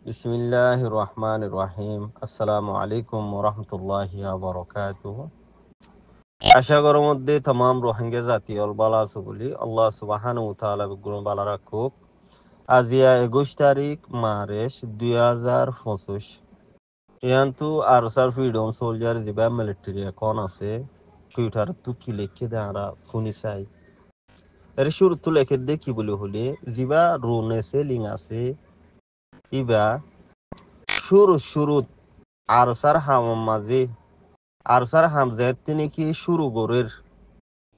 বিসমিল্লাহির রহমানির রহিম। আসসালামু আলাইকুম ওয়া রাহমাতুল্লাহি ওয়া বারাকাতুহু। আশা করার মধ্যে तमाम রোহিঙ্গা জাতি বালা আছে বলি আল্লাহ সুবহানাহু ওয়া তাআলা বিগুণ বালা রাখুক। আজিয়া 21 তারিখ মার্চ 2025 ইয়ান্তু আরসার ফ্রিডম সোলজার জিবা মিলিটারি কোন আছে টুইটার তু কি লিখে দাঁড়া শুনি চাই এর শুরু তু লেখে দে কি বলি হলে জিবা রুনেসে লিং আছে ইবা শুরু আরসার হাম মাঝে আরসার হামজাত তিনি কি শুরু গরের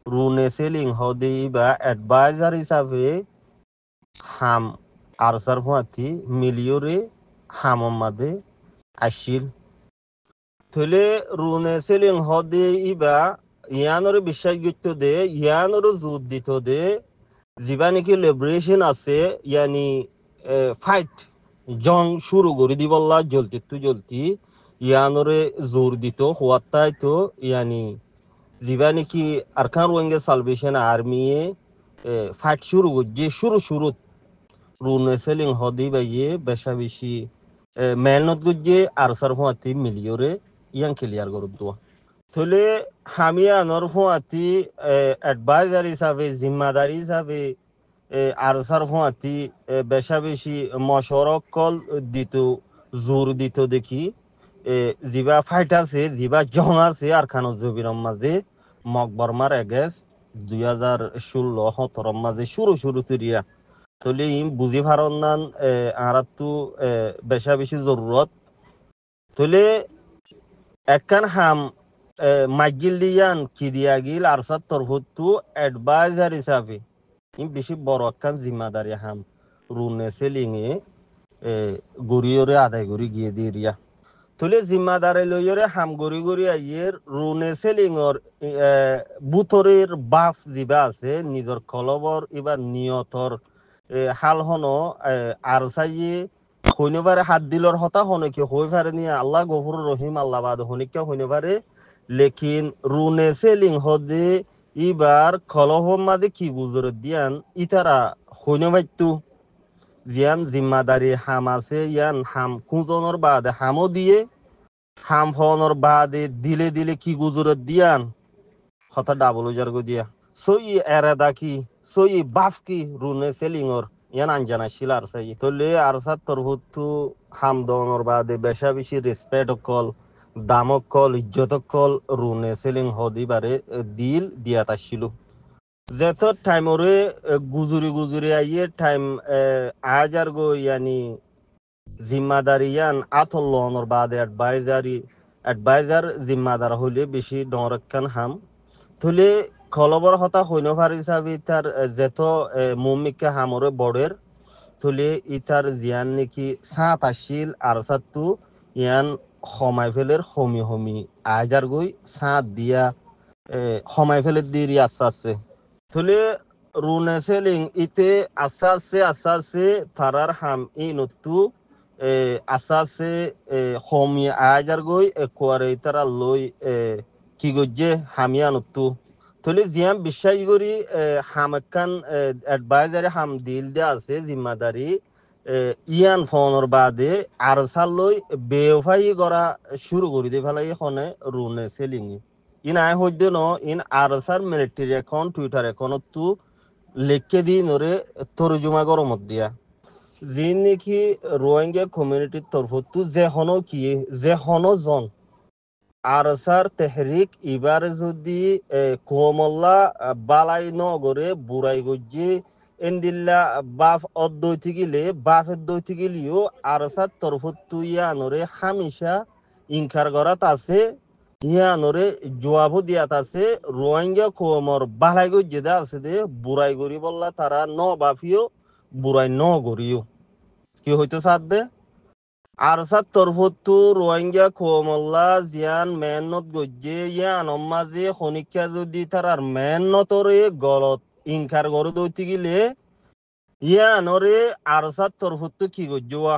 রুনে সেলিং হদে বা অ্যাডভাইজার হিসাবে হাম আরসার হুয়াতি মিলিয়রে হাম মাদে আসিল থলে রুনে সেলিং হদে ইবা ইয়ানোর বিশ্বাস গিত দে ইয়ানোর জোর দিত দে যিবা নাকি লিবারেশন আছে ইয়ানি ফাইট জং শুরু করে দিবল্লা জলতি ইয়ানোরে জোর দিত হওয়াতাই তো ইয়ানি যিবা নাকি আরকান রোহিঙ্গা সালভেশন আর্মিয়ে ফাইট শুরু করছে শুরু রুনে সেলিং হদি বাইয়ে বেশা বেশি মেহনত করছে আরসার হুয়াতি মিলিয়রে ইয়াং ক্লিয়ার করে দেওয়া থলে হামিয়া আনর হুয়াতি অ্যাডভাইজার হিসাবে জিম্মাদারি হিসাবে আরসার হুয়াতি বেশা বেশি মশরক কল দিত জোর দিত দেখি যিবা ফাইট আছে যিবা জং আছে আর খানো জবিরম মাঝে মকবরমার এগেস 2016-17 মাঝে শুরু তুরিয়া তলে ইম বুঝি ফারন নান আরাতু বেশা বেশি জরুরত তলে একখান হাম মাইগিল দিয়ান কি দিয়া গিল আরসার তরফতু অ্যাডভাইজার হিসাবে ইম বেশি বড় একখান জিম্মাদারি হাম রুনে সেলিংয়ে গড়িয়রে আদায় করি গিয়ে দিয়ে তুলে জিম্মাদারে লইরে হাম গড়ি আইয়ের রুনে সেলিংর বুতরের বাফ যিবা আছে নিজর কলবর এবার নিয়তর হাল হন আর চাইয়ে হইনবারে হাত দিলর হতা হনকে হই পারে নি আল্লাহ গফুর রহিম আল্লাহ বাদ হনিকা হইনবারে লেকিন রুনে সেলিং হদে ইবার কলহম মাদে কি বুজর দিয়ান ইতারা হইনবাইতু জিয়ান জিম্মাদারি হাম আছে ইয়ান হাম কুজনের বাদে হামও দিয়ে হাম ফোনের বাদে দিলে কি গুজরত দিয়ান হতা ডাবল উজার গো দিয়া সই এরাদা কি সই বাফ কি রুনে সেলিংর ইয়ান আনজানা শিলার সাই তোলে আর সাত তরহুতু হাম দনর বাদে বেশা বেশি রেসপেক্ট কল দামক কল ইজ্জত কল রুনে সেলিং হদিবারে দিল দিয়া তাছিল যেত টাইমরে গুজুরি আইয়ে টাইম আজ আর গো ইয়ানি জিম্মাদারি ইয়ান আতল্লনর বাদে অ্যাডভাইজার জিম্মাদার হইলে বেশি ডরকান হাম থলে খলবর হতা হইন ফার হিসাবে তার যেত মুমিকা হামরে বড়ের থলে ইতার জিয়ান নাকি সাত আসিল আর সাতু ইয়ান হমাই ফেলের হমি আজার গই সাত দিয়া হমাই ফেলের দিরি আস্তে থলে রুনে সেলিং ইতে আস্তে তারার হাম ই নতু আস্তে হমি আজার গই কোয়ারে তারা লই কি গজ্জে হামিয়া নতু থলে জিয়াম বিশ্বাস করি হামকান অ্যাডভাইজারে হাম দিল দে আছে জিম্মাদারি ইয়ান ফোনর বাদে আর সালই বেওফাই করা শুরু করে দিয়ে ফেলাই হনে রুনে সেলিংই ইন আই হইতে ন in Archer military account Twitter account তু লেখকে দি নরে তরজমা গরমত দিয়া যি নেকি রোহিঙ্গা কমিউনিটির তরফতু যে হনো জন আরসার তেহরিক ইবার যদি কোমল্লা বালাই নগরে বুড়াই গজ্জি এন্দিল্লা বাফ অদ্বৈতি গিলে বাফের দৈতি গিলিও আরসার তরফতু ইয়ানরে হামিশা ইনকার করাত আছে ইয়ানরে জবাবও দিয়াত আছে রোহিঙ্গা কোমর বালাই গজ্জি দে আছে দে বুড়াই গরি বললা তারা ন বাফিও বুড়াই ন গরিও কি হইতো সাথ দে আরসার তরফতু রোহিঙ্গা কোমল্লা জিয়ান মেহনত গজ্জে ইয়ান মাঝে খনিকা যদি তার মেহনতরে গলত ইনকার গরু দইতে গিলে ইয়ানরে আরসার তরফতু কি গজ্জুয়া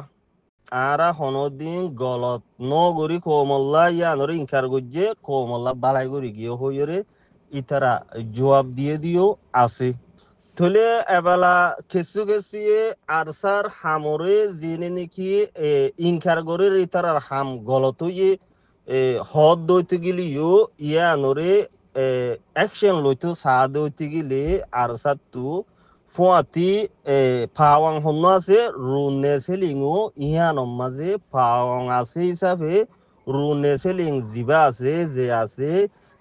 আরা হনদিন গলত নগরি কোমল্লা ইয়ানরে ইনকার গজ্জে কোমল্লা বালাই গরি গিয়ে হইরে ইতারা জবাব দিয়ে দিও আছে তলে এবেলা কিছু কিছু আরসার হামরে যিনি নাকি ইনকার করে ইতার হাম গলত হদ দইতে গেলিও ইয়ানরে অ্যাকশন লইতো সা দইতে গেলে আরসার ফুয়াতি পাওয়াং হন্য আছে রুনে সেলিংও ইহানর মাঝে পাওয়াং আছে হিসাবে রুনে সেলিং জিবা আছে যে আছে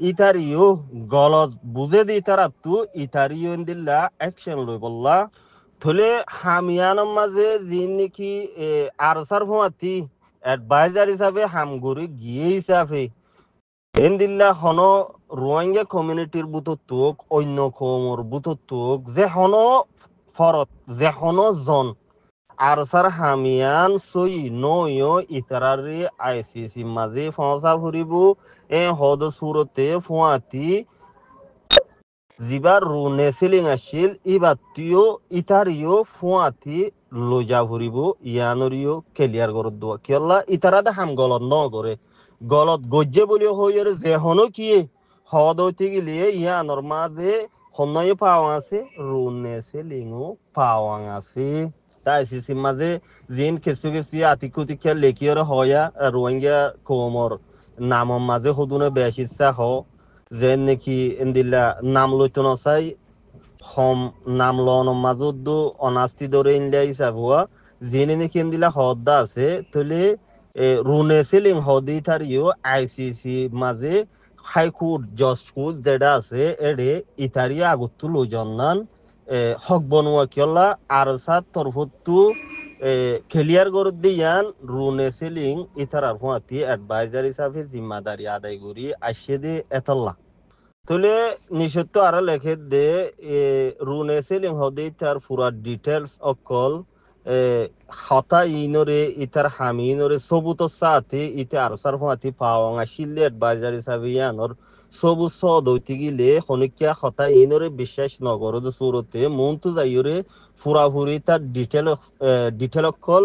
ইতারিও গলত বুঝে দি ইতারাতু ইতারিও দিল্লা অ্যাকশন লই বললা থলে হামিয়ানর মাঝে যিন নাকি আরসার ফুয়াতি অ্যাডভাইজার হিসাবে হামগুড়ি গিয়ে হিসাবে এন্দিল্লা হন রোহিঙ্গা কমিউনিটির বুতত্বক অন্য কমর বুতত্বক যে হন ফরত যে হন জন আরসার হামিয়ান সই নয় ইতারারি আইসিসি মাঝে ফসা ফুরিব হদ সুরতে ফুয়াতি জিবার রুনে সিলিং আসিল ইবাতিও ইতারিও ফুয়াতি লজা ফুরিব ইয়ানরিও ক্লিয়ার করে দোয়া কিয়ল্লা ইতারাদে হাম গলত ন করে গলত গজ্জে বলিও হইরে যে হনো কি হদ হইতে গেলে ইয়ানর মাঝে হনয় পাওয়া আছে রুনে সিলিংও পাওয়া আছে তাই সিসির মাঝে জিন কিছু কিছু আতিকুতিকা লেখিয়র হয়া রোহিঙ্গা কোমর নামর মাঝে হদুনে বেশ ইচ্ছা হ যে নাকি এন্দিল্লা নাম লইতো নসাই হম নাম লন মাজত অনাস্তি ধরে ইন্ডিয়া হিসাব হওয়া জেনে নাকি এন্দিল্লা হদ্দা আছে তলে রুনে সিলিং হদি তারিও আইসিসি মাঝে হাইকোর্ট জজ কোর্ট যেটা আছে এডে ইতারিয়া আগত্তু লইজন্নান হক বনুয়া কিয়লা আর সাত তরফতু ক্লিয়ার করে দিয়ান রুনে সিলিং ইতারার ফুয়াতি অ্যাডভাইজার হিসাবে জিম্মাদারি আদায় করি আসে দে এতল্লা তলে নিষেধ আরো লেখে দে রুনে সিলিং হদে তার পুরা ডিটেলস অকল হতা ইনরে ইতার হামি ইনরে সবুত সাথে ইতে আরসার ফাতি পাওয়াং আসিলে অ্যাডভাইজার হিসাবে ইয়ানর সবু সদৈতি গিলে হনিকিয়া হতা ইনরে বিশ্বাস নগরদ সুরতে মন্তু যাইরে ফুরাফুরি তার ডিটেল অকল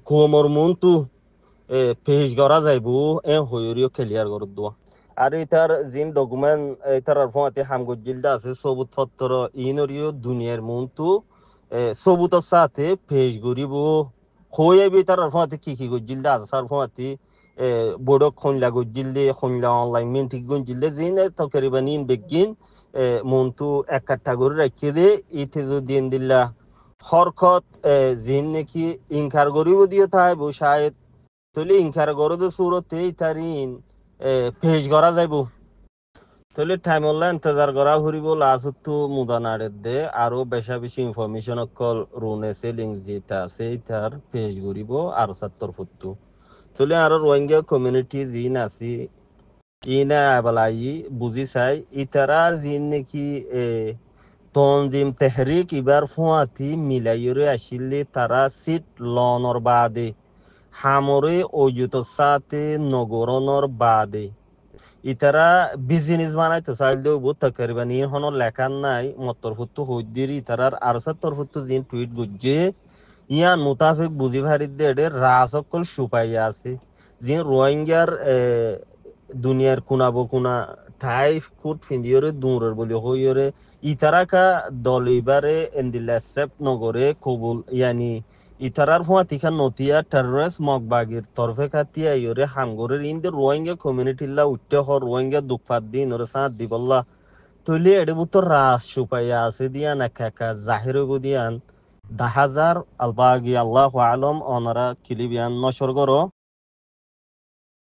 কোমর মন্তু পেশ করা যাইব হইরিও ক্লিয়ার করে দোয়া আর এটার জিন ডকুমেন্ট এটার ফোঁতে হামগজিলদা আছে সবুত পত্র ইনরিও দুনিয়ার মন্তু সবুতের সাথে পেশ করিব হয়ে বি তার ফোঁতে কি গজিলদা আছে সার ফোঁতে বড় খনলা গজিলদে খনলা অনলাইন মিন্টিক গজিলদে জিন তকরিবান ইন বেগিন মন্তু একটা করে রাখিয়ে দে ইতে যদি দিল্লা হরকত জিন নাকি ইনকার করিব দিও তাই শায়দ তলে ইনকার গরদ সুরতে ইতারিন পেশ করা যাইব তাহলে টাইম হলে ইন্তজার করা ফুরিব লাস্টতো মুদানাড়ের দে আরো বেশা বেশি ইনফরমেশন অকল রুনে সেলিং যেটা আছে তার পেশ করিব আর সাত্তর ফুটতো তাহলে আরো রোহিঙ্গা কমিউনিটি জিন আছে ইনা বলাই বুঝি চাই ইতারা জিন নাকি তনজিম তেহরিক ইবার ফুয়াতি মিলাইরে আসিলে তারা সিট লনর বাদে হামরে অযুত সাথে নগরনর বাদে ইতারা বিজনেস বানাইতে চাইলেও বহুত তাকরিবান ই হন লেখার নাই মতর ফুটু হইদির ইতারার আরসার তরফুতু জিন টুইট গুজে ইয়ান মুতাফিক বুঝি ভারিত দে রাসকল সুপাইয়া আছে জিন রোহিঙ্গার দুনিয়ার কুনাবো কুনা ঠাই কুট ফিন্দিয়রে দূরের বলি হইয়রে ইতারাকা দল এবারে এন্দিলা সেপ নগরে কবুল ইয়ানি ইতারার হুয়াতিখা নতিয়া টেররিস্ট মগবাগির তরফে খাতিয়া ইয়রে হামগরের ইন্দে রোহিঙ্গা কমিউনিটিল্লা উঠতে হ রোহিঙ্গা দুঃখাত দিন ওরে সাঁত দিবল্লা তৈলি এডে বুতো রাস সুপাইয়া আছে দিয়ান একা জাহির দিয়ান 10,000 আলবাগি আল্লাহ আলম অনারা কিলিবিয়ান নশর গর